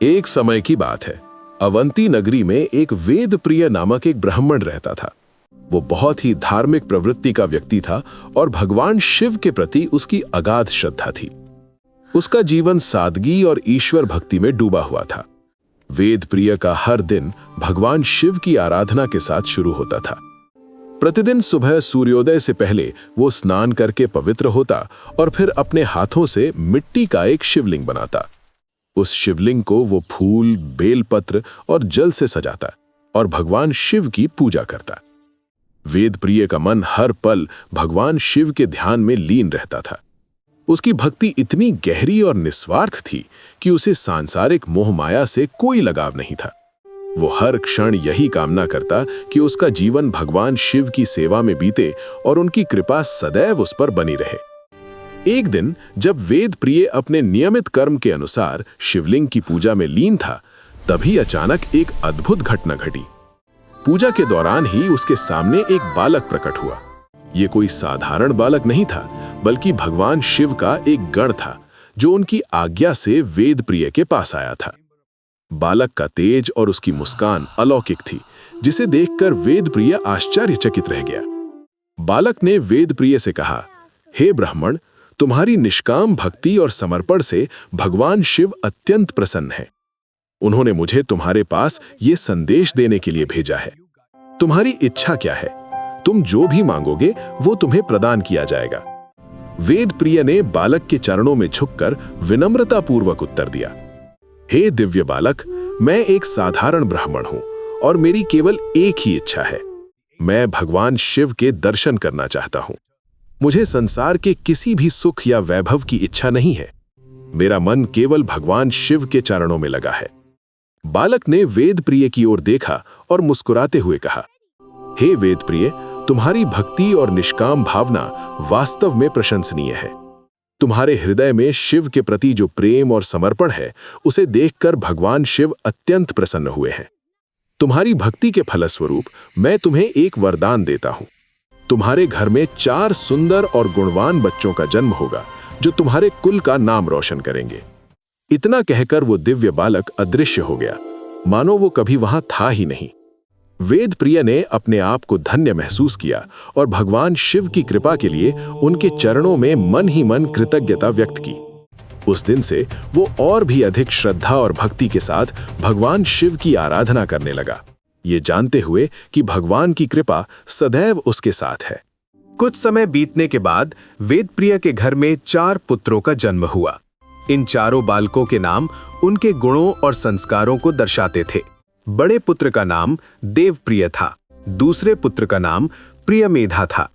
एक समय की बात है। अवंती नगरी में एक वेद प्रिय नामक एक ब्राह्मण रहता था। वो बहुत ही धार्मिक प्रवृत्ति का व्यक्ति था और भगवान शिव के प्रति उसकी अगाध श्रद्धा थी। उसका जीवन सादगी और ईश्वर भक्ति में डूबा हुआ था। वेद प्रिय का हर दिन भगवान शिव की आराधना के साथ शुरू होता था। प्रतिदिन सुबह सूर्योदय से पहले वो स्नान करके पवित्र होता और फिर अपने हाथों से मिट्टी का एक शिवलिंग बनाता। उस शिवलिंग को वो फूल, बेलपत्र और जल से सजाता और भगवान शिव की पूजा करता। वेद प्रिय का मन हर पल भगवान शिव के ध्यान में लीन रहता था। उसकी भक्ति इतनी गहरी और निस्वार्थ थी कि उसे सांसारिक मोह माया से कोई लगाव नहीं था। वो हर क्षण यही कामना करता कि उसका जीवन भगवान शिव की सेवा में बीते और उनकी कृपा सदैव उस पर बनी रहे। एक दिन जब वेद प्रिय अपने नियमित कर्म के अनुसार शिवलिंग की पूजा में लीन था, तभी अचानक एक अद्भुत घटना घटी। पूजा के दौरान ही उसके सामने एक बालक प्रकट हुआ। ये कोई साधारण बालक नहीं था, बल्कि भगवान शिव का एक गण था जो उनकी आज्ञा से वेद प्रिय के पास आया था। बालक का तेज और उसकी मुस्कान अलौकिक थी, जिसे देखकर वेद प्रिय आश्चर्यचकित रह गया। बालक ने वेद प्रिय से कहा, हे ब्राह्मण, तुम्हारी निष्काम भक्ति और समर्पण से भगवान शिव अत्यंत प्रसन्न है। उन्होंने मुझे तुम्हारे पास ये संदेश देने के लिए भेजा है। तुम्हारी इच्छा क्या है? तुम जो भी मांगोगे वो तुम्हें प्रदान किया जाएगा। वेद प्रिय ने बालक के चरणों में झुककर विनम्रता पूर्वक उत्तर दिया, हे दिव्य बालक, मैं एक साधारण ब्राह्मण हूं और मेरी केवल एक ही इच्छा है। मैं भगवान शिव के दर्शन करना चाहता हूं। मुझे संसार के किसी भी सुख या वैभव की इच्छा नहीं है। मेरा मन केवल भगवान शिव के चरणों में लगा है। बालक ने वेद प्रिय की ओर देखा और मुस्कुराते हुए कहा, हे वेद प्रिय, तुम्हारी भक्ति और निष्काम भावना वास्तव में प्रशंसनीय है। तुम्हारे हृदय में शिव के प्रति जो प्रेम और समर्पण है, उसे देखकर भगवान शिव अत्यंत प्रसन्न हुए हैं। तुम्हारी भक्ति के फलस्वरूप मैं तुम्हें एक वरदान देता हूं। तुम्हारे घर में 4 सुंदर और गुणवान बच्चों का जन्म होगा, जो तुम्हारे कुल का नाम रोशन करेंगे। इतना कहकर वो दिव्य बालक अदृश्य हो गया, मानो वो कभी वहां था ही नहीं। वेद प्रिय ने अपने आप को धन्य महसूस किया और भगवान शिव की कृपा के लिए उनके चरणों में मन ही मन कृतज्ञता व्यक्त की। उस दिन से वो और भी अधिक श्रद्धा और भक्ति के साथ भगवान शिव की आराधना करने लगा, ये जानते हुए कि भगवान की कृपा सदैव उसके साथ है। कुछ समय बीतने के बाद वेद प्रिय के घर में 4 पुत्रों का जन्म हुआ। इन चारों बालकों के नाम उनके गुणों और संस्कारों को दर्शाते थे। बड़े पुत्र का नाम देवप्रिय था, दूसरे पुत्र का नाम प्रियमेधा था,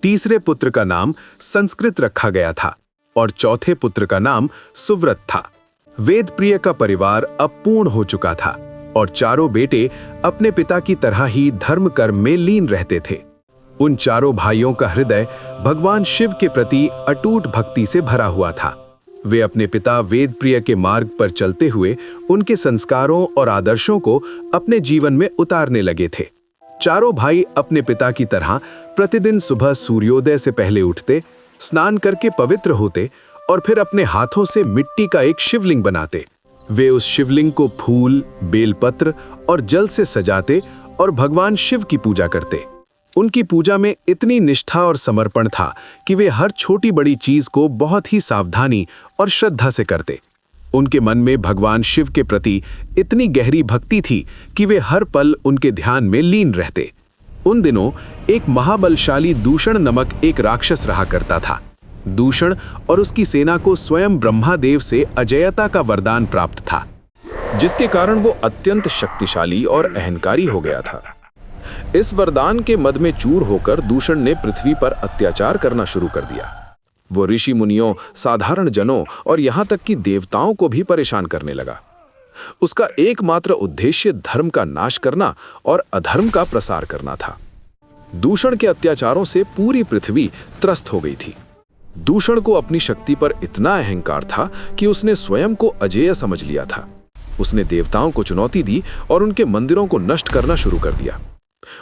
तीसरे पुत्र का नाम संस्कृत रखा गया था और चौथे पुत्र का नाम सुव्रत था। वेद प्रिय का परिवार अब पूर्ण हो चुका था और चारों बेटे अपने पिता की तरह ही धर्म कर्म में लीन रहते थे। उन चारों भाइयों का हृदय भगवान शिव के प्रति अटूट भक्ति से भरा हुआ था। वे अपने पिता वेद प्रिय के मार्ग पर चलते हुए उनके संस्कारों और आदर्शों को अपने जीवन में उतारने लगे थे। चारों भाई अपने पिता की तरह प्रतिदिन सुबह सूर्योदय से पहले उठते, स्नान करके पवित्र होते और फिर अपने हाथों से मिट्टी का एक शिवलिंग बनाते। वे उस शिवलिंग को फूल, बेलपत्र और जल से सजाते और भगवान शिव की पूजा करते। उनकी पूजा में इतनी निष्ठा और समर्पण था कि वे हर छोटी बड़ी चीज को बहुत ही सावधानी और श्रद्धा से करते। उनके मन में भगवान शिव के प्रति इतनी गहरी भक्ति थी कि वे हर पल उनके ध्यान में लीन रहते। उन दिनों एक महाबलशाली दूषण नामक एक राक्षस रहा करता था। दूषण और उसकी सेना को स्वयं ब्रह्मादेव से अजेयता का वरदान प्राप्त था, जिसके कारण वो अत्यंत शक्तिशाली और अहंकारी हो गया था। इस वरदान के मद में चूर होकर दूषण ने पृथ्वी पर अत्याचार करना शुरू कर दिया। वो ऋषि मुनियों, साधारण जनों और यहाँ तक कि देवताओं को भी परेशान करने लगा। उसका एकमात्र उद्देश्य धर्म का नाश करना और अधर्म का प्रसार करना था। दूषण के अत्याचारों से पूरी पृथ्वी त्रस्त हो गई थी। दूषण को अपनी शक्ति पर इतना अहंकार था कि उसने स्वयं को अजेय समझ लिया था। उसने देवताओं को चुनौती दी और उनके मंदिरों को नष्ट करना शुरू कर दिया।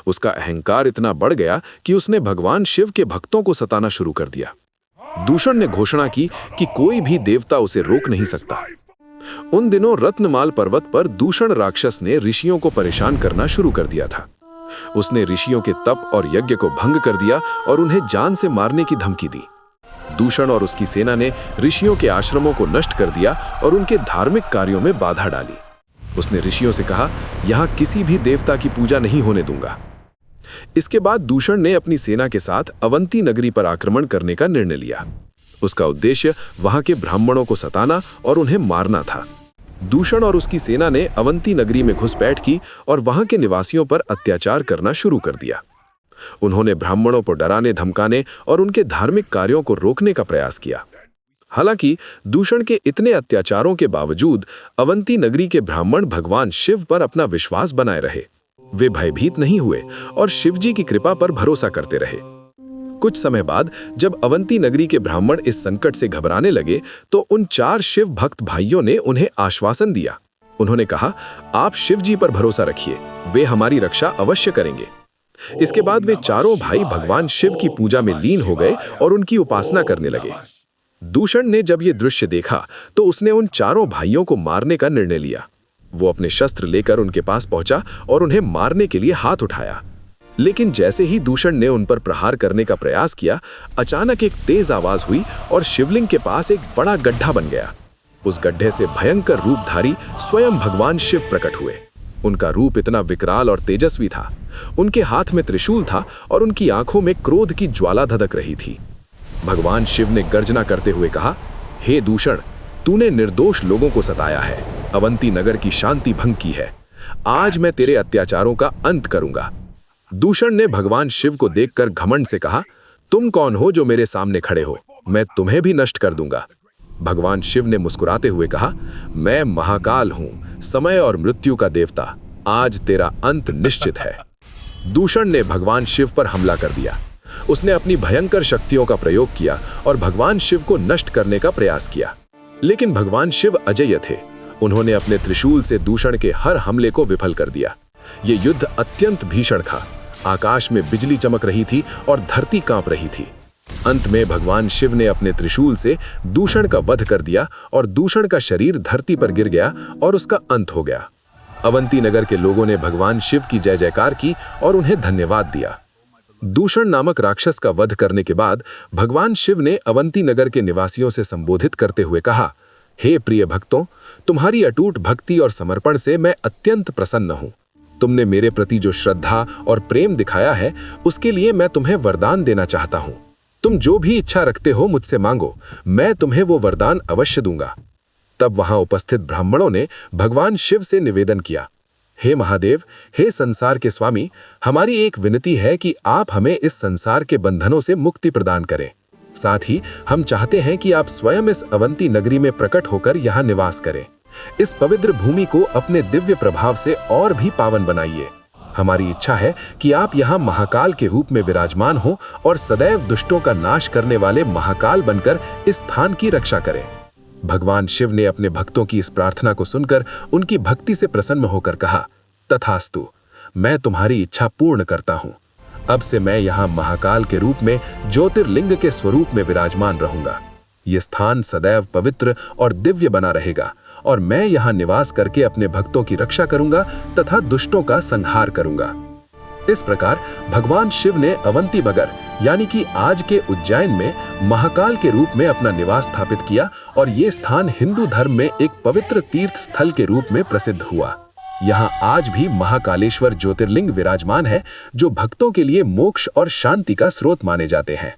उसका अहंकार इतना बढ़ गया कि उसने भगवान शिव के भक्तों को सताना शुरू कर दिया। दूषण ने घोषणा की कि कोई भी देवता उसे रोक नहीं सकता। उन दिनों रत्नमाल पर्वत पर दूषण राक्षस ने ऋषियों को परेशान करना शुरू कर दिया था। उसने ऋषियों के तप और यज्ञ को भंग कर दिया और उन्हें जान से मारने की धमकी दी। दूषण और उसकी सेना ने ऋषियों के आश्रमों को नष्ट कर दिया और उनके धार्मिक कार्यों में बाधा डाली। उसने ऋषियों से कहा, यहाँ किसी भी देवता की पूजा नहीं होने दूंगा। इसके बाद दूषण ने अपनी सेना के साथ अवंती नगरी पर आक्रमण करने का निर्णय लिया। उसका उद्देश्य वहां के ब्राह्मणों को सताना और उन्हें मारना था। दूषण और उसकी सेना ने अवंती नगरी में घुसपैठ की और वहां के निवासियों पर अत्याचार करना शुरू कर दिया। उन्होंने ब्राह्मणों को डराने धमकाने और उनके धार्मिक कार्यों को रोकने का प्रयास किया। हालांकि दूषण के इतने अत्याचारों के बावजूद अवंती नगरी के ब्राह्मण भगवान शिव पर अपना विश्वास बनाए रहे। वे भयभीत नहीं हुए और शिवजी की कृपा पर भरोसा करते रहे। कुछ समय बाद जब अवंती नगरी के ब्राह्मण इस संकट से घबराने लगे तो उन 4 शिव भक्त भाइयों ने उन्हें आश्वासन दिया। उन्होंने कहा, आप शिवजी पर भरोसा रखिए, वे हमारी रक्षा अवश्य करेंगे। इसके बाद वे चारों भाई भगवान शिव की पूजा में लीन हो गए और उनकी उपासना करने लगे। दूषण ने जब ये दृश्य देखा तो उसने उन चारों भाइयों को मारने का निर्णय लिया। वो अपने शस्त्र लेकर उनके पास पहुंचा और उन्हें मारने के लिए हाथ उठाया। लेकिन जैसे ही दूषण ने उन पर प्रहार करने का प्रयास किया, अचानक एक तेज आवाज हुई और शिवलिंग के पास एक बड़ा गड्ढा बन गया। उस गड्ढे से भयंकर रूपधारी स्वयं भगवान शिव प्रकट हुए। उनका रूप इतना विकराल और तेजस्वी था। उनके हाथ में त्रिशूल था और उनकी आंखों में क्रोध की ज्वाला धधक रही थी। भगवान शिव ने गर्जना करते हुए कहा, हे दूषण, तूने निर्दोष लोगों को सताया है, अवंती नगर की शांति भंग की है। आज मैं तेरे अत्याचारों का अंत करूंगा। दूषण ने भगवान शिव को देखकर घमंड से कहा, तुम कौन हो जो मेरे सामने खड़े हो? मैं तुम्हें भी नष्ट कर दूंगा। भगवान शिव ने मुस्कुराते हुए कहा, मैं महाकाल हूं, समय और मृत्यु का देवता। आज तेरा अंत निश्चित है। दूषण ने भगवान शिव पर हमला कर दिया। उसने अपनी भयंकर शक्तियों का प्रयोग किया और भगवान शिव को नष्ट करने का प्रयास किया। लेकिन भगवान शिव अजेय थे। उन्होंने अपने त्रिशूल से दूषण के हर हमले को विफल कर दिया। ये युद्ध अत्यंत भीषण था। आकाश में बिजली चमक रही थी और धरती कांप रही थी। अंत में भगवान शिव ने अपने त्रिशूल से दूषण का वध कर दिया और दूषण का शरीर धरती पर गिर गया और उसका अंत हो गया। अवंती नगर के लोगों ने भगवान शिव की जय जयकार की और उन्हें धन्यवाद दिया। दूषण नामक राक्षस का वध करने के बाद भगवान शिव ने अवंती नगर के निवासियों से संबोधित करते हुए कहा, हे प्रिय भक्तों, तुम्हारी अटूट भक्ति और समर्पण से मैं अत्यंत प्रसन्न हूं। तुमने मेरे प्रति जो श्रद्धा और प्रेम दिखाया है, उसके लिए मैं तुम्हें वरदान देना चाहता हूं। तुम जो भी इच्छा रखते हो मुझसे मांगो, मैं तुम्हें वो वरदान अवश्य दूंगा। तब वहां उपस्थित ब्राह्मणों ने भगवान शिव से निवेदन किया, हे महादेव, हे संसार के स्वामी, हमारी एक विनती है कि आप हमें इस संसार के बंधनों से मुक्ति प्रदान करें। साथ ही हम चाहते हैं कि आप स्वयं इस अवंती नगरी में प्रकट होकर यहाँ निवास करें। इस पवित्र भूमि को अपने दिव्य प्रभाव से और भी पावन बनाइए। हमारी इच्छा है कि आप यहाँ महाकाल के रूप में विराजमान हो और सदैव दुष्टों का नाश करने वाले महाकाल बनकर इस स्थान की रक्षा करें। भगवान शिव ने अपने भक्तों की इस प्रार्थना को सुनकर उनकी भक्ति से प्रसन्न होकर कहा, तथास्तु, मैं तुम्हारी इच्छा पूर्ण करता हूँ। अब से मैं यहाँ महाकाल के रूप में ज्योतिर्लिंग के स्वरूप में विराजमान रहूंगा। ये स्थान सदैव पवित्र और दिव्य बना रहेगा और मैं यहाँ निवास करके अपने भक्तों की रक्षा करूंगा तथा दुष्टों का संहार करूंगा। इस प्रकार भगवान शिव ने अवंती नगर यानी कि आज के उज्जैन में महाकाल के रूप में अपना निवास स्थापित किया और ये स्थान हिंदू धर्म में एक पवित्र तीर्थ स्थल के रूप में प्रसिद्ध हुआ। यहाँ आज भी महाकालेश्वर ज्योतिर्लिंग विराजमान है, जो भक्तों के लिए मोक्ष और शांति का स्रोत माने जाते हैं।